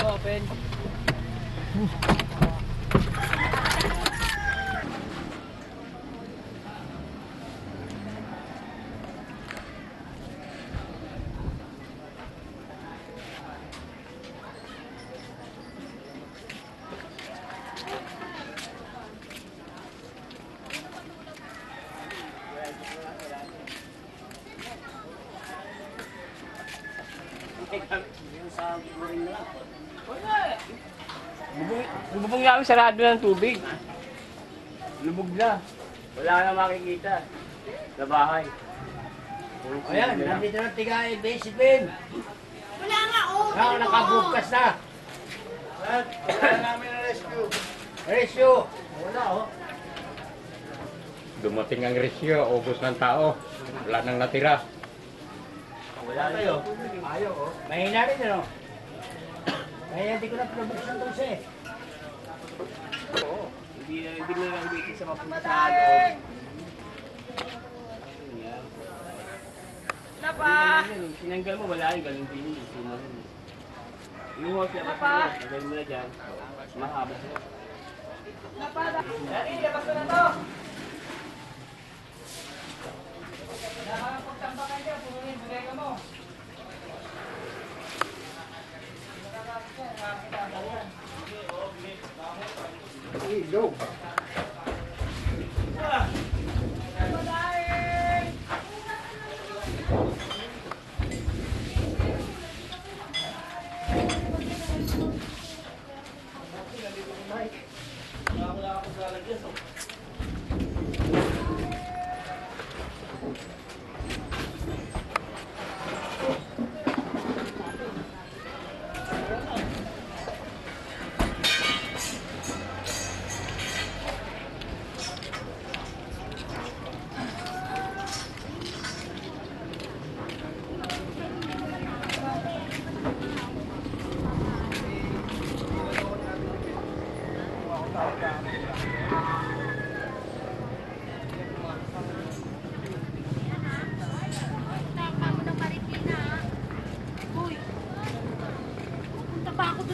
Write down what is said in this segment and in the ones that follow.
open. Lubog namin sarado ng tubig. Lubog na. Wala na makikita. Sa bahay. Ayan, nandito na tigay, basic bin. Wala nga, oh. Nakabugkas na. Wala namin na rescue. Rescue. Wala, oh. Dumating ang rescue, ubos ng tao. Wala nang natira. Wala tayo. Ayaw, oh. Mahina rin, ano? Kaya hindi ko na pinabuksan ito siya, eh. Oo. Hindi mo lang dito sa mapunta sa loob. Napa! Sinanggal mo, wala yung ganun din. Yung huwag siya, lagay mo na dyan. Mahaba siya. Napa! Dali, labas ko na to! Nakakapagtambakan dyan, pununin, bigay mo. Go.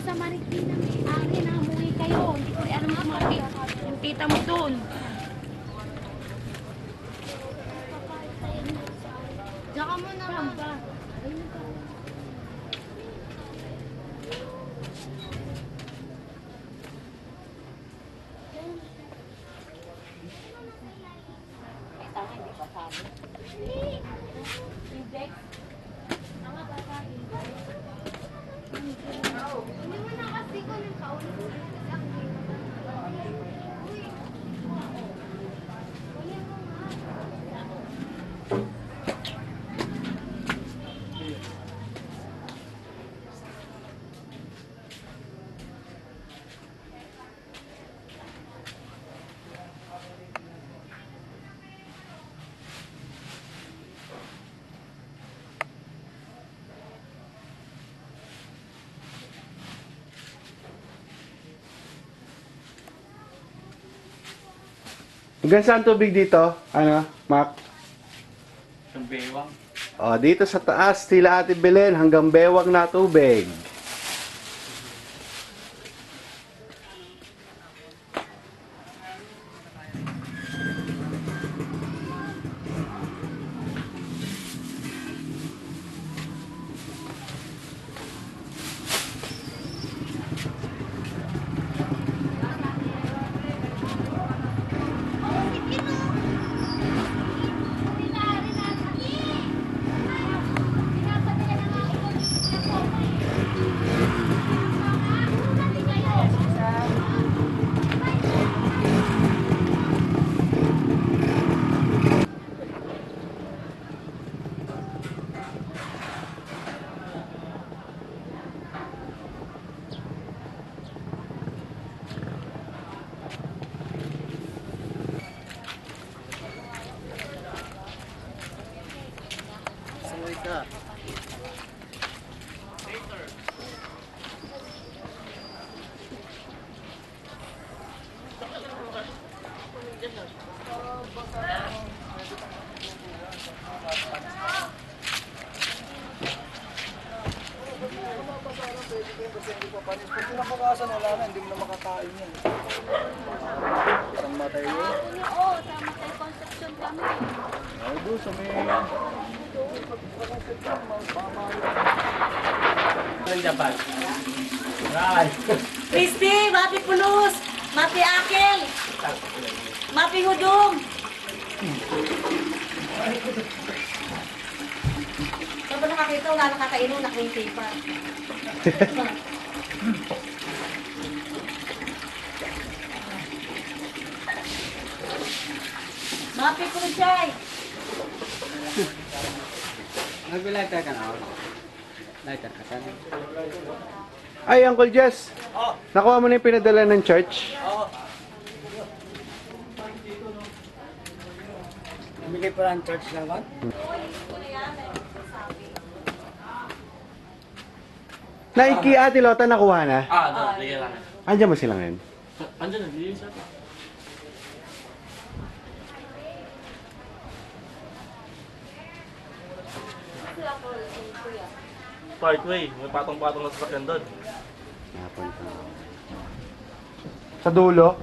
Sa Marikina, may ari na umuwi kayo. Hindi ko rin alam yung tita mo doon. Diyan ka muna ba? Hanggang saan tubig dito? Ano, Mac? Ang bewang. O, dito sa taas, sila Ate Belen, hanggang bewang na tubig. Panis pag pinapakasan, wala na, hindi mo na makakain yan. Isang matay yun. Oo, sa Matay Conception kami. Ay, doon sa may... Ang Japan. Right. Crispy, mapi pulos, mapi akel, mapi hudong. Saan ba nakakita? Wala nakakainom, nakawintay pa. Mapi pulusay. Nag-lighter ka na? Lighter ka ka? Ay, Uncle Jess. Nakuha mo na yung pinadala ng church? Bumili pa ng church naman. Naiki Ate Lota nakuha na? Sige lang. Andiyan ba sila ngayon? Andiyan na, hindi siya. Parkway, may patong-patong na sasakyan doon. Napunta. Sa dulo?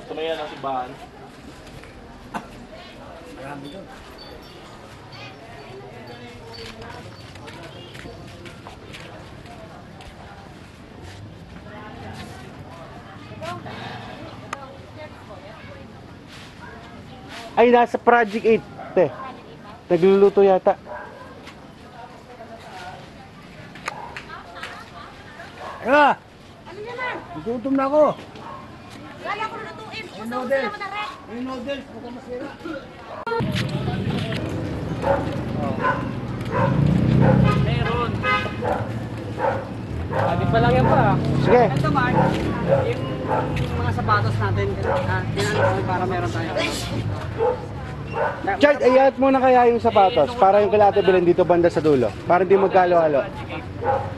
Tumayan ang simbahan. Marami doon. Ay, nasa Project 8. Te. Nagluluto yata. Ano? Ano naman? Gutom na ako. Kaya ko lutuin. Usaw na noodles. naman na rin. May noodles, baka masira. Meron. Lagi pa lang yan pa. Sige. Ito Mark, yung mga sapatos natin, tinanong ko para meron tayo. Chad, ayat mo na kaya yung sapatos para yung kila Ate Belen dito banda sa dulo. Para hindi magkalo-halo.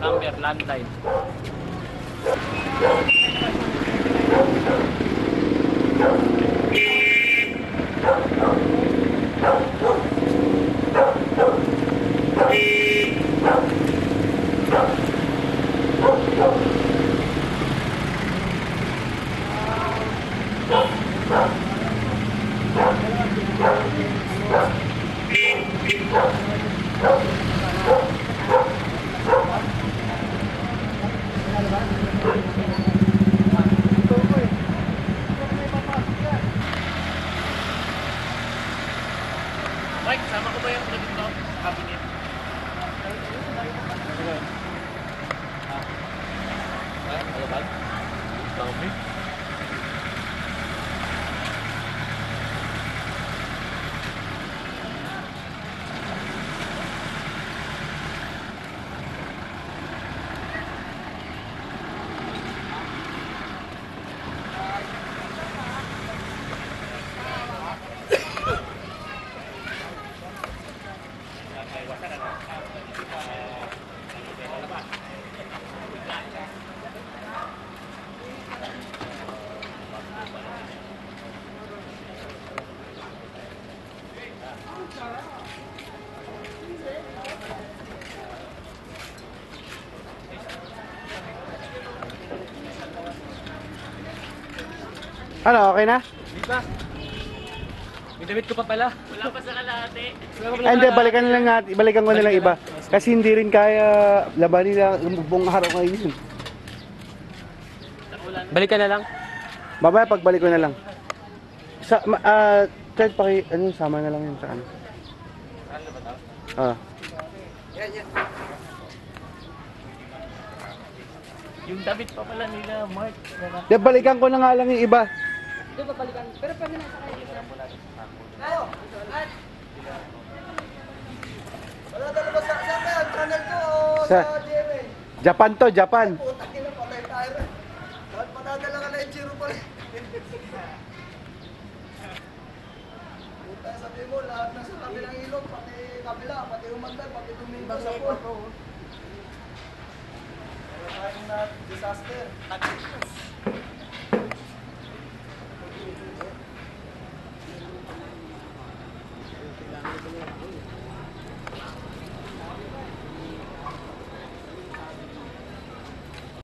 Number, landline. Mike, sama ko ba yung dito? Cabinet. Ano ba? Dami. Ano, okay na? Di ba? May damit ko pa pala. Wala pa sa kalahati. Ay, hindi, balikan na lang natin. Balikan ko na lang iba. Kasi hindi rin kaya labanin na yung buong araw ngayon. Balikan na lang. Babaya, pagbalik ko na lang. Sa, Chad, ano, sama na lang yun sa ano. Ah. Yung damit pa pala nila, Mark. Di, balikan ko na nga lang yung iba. Di ba balikan? Pero pwede na sa kayo. Wala talaga sa channel ko o Sa- sa GMA. Japan to, Japan. Putak ina, patay tayo rin. Bakit patadala ka na yung Chiro pa rin? Puta, sabi mo, lahat na sa kabilang ilog, pati kabila, pati umandal, pati tumingin sa pool. Meron tayong na disaster.